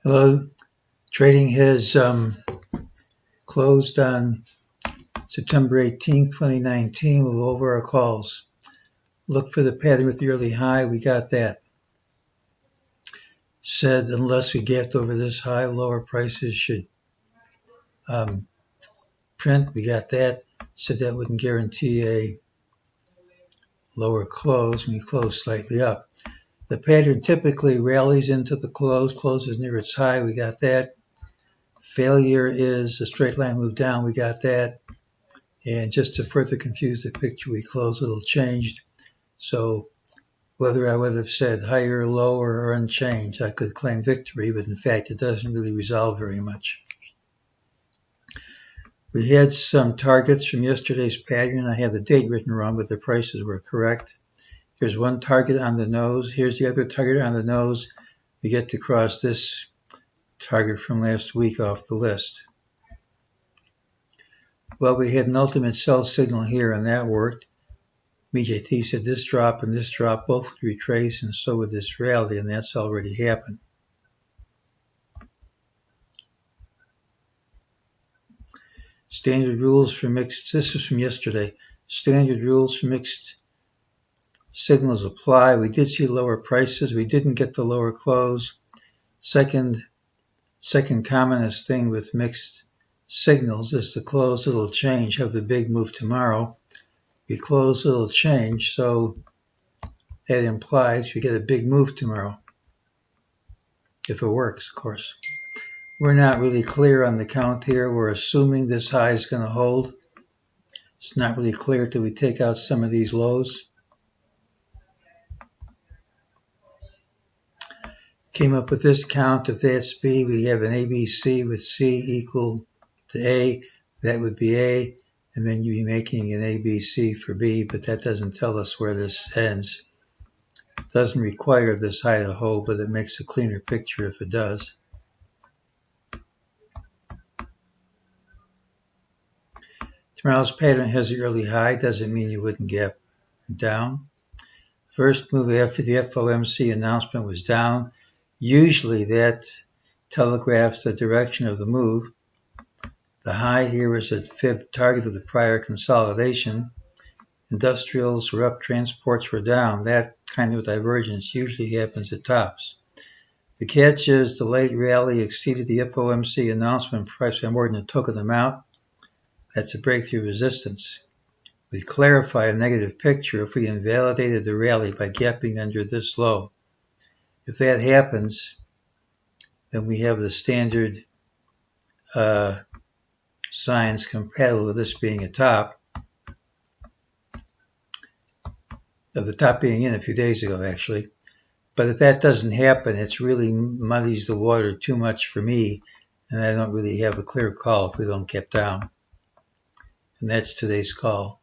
Hello, trading has closed on September 18th, 2019. We'll go over our calls. Look for the pattern with the early high. We got that. Said unless we gapped over this high, lower prices should print. We got that. Said that wouldn't guarantee a lower close. We closed slightly up. The pattern typically rallies into the close, closes near its high. We got that. Failure is a straight line move down. We got that. And just to further confuse the picture, we closed a little changed. So whether I would have said higher, lower, or unchanged, I could claim victory, but in fact, it doesn't really resolve very much. We had some targets from yesterday's pattern. I had the date written wrong, but the prices were correct. Here's one target on the nose. Here's the other target on the nose. We get to cross this target from last week off the list. Well, we had an ultimate sell signal here, and that worked. MEJT said this drop and this drop both would retrace, and so would this rally, and that's already happened. Standard rules for mixed, this is from yesterday. Standard rules for mixed signals apply. We did see lower prices. We didn't get the lower close. Second commonest thing with mixed signals is to close, it'll change, have the big move tomorrow. We close, it'll change, so that implies we get a big move tomorrow. If it works, of course. We're not really clear on the count here. We're assuming this high is going to hold. It's not really clear till we take out some of these lows. Came up with this count. If that's B, we have an ABC with C equal to A. That would be A. And then you'd be making an ABC for B, but that doesn't tell us where this ends. It doesn't require this high to hold, but it makes a cleaner picture if it does. Tomorrow's pattern has the early high. Doesn't mean you wouldn't gap down. First move after the FOMC announcement was down. Usually that telegraphs the direction of the move. The high here is a fib target of the prior consolidation. Industrials were up, transports were down. That kind of divergence usually happens at tops. The catch is the late rally exceeded the FOMC announcement price by more than a token amount. That's a breakthrough resistance. We clarify a negative picture if we invalidated the rally by gapping under this low. If that happens, then we have the standard signs compatible with this being a top, of the top being in a few days ago, actually. But if that doesn't happen, it's really muddies the water too much for me, and I don't really have a clear call if we don't get down. And that's today's call.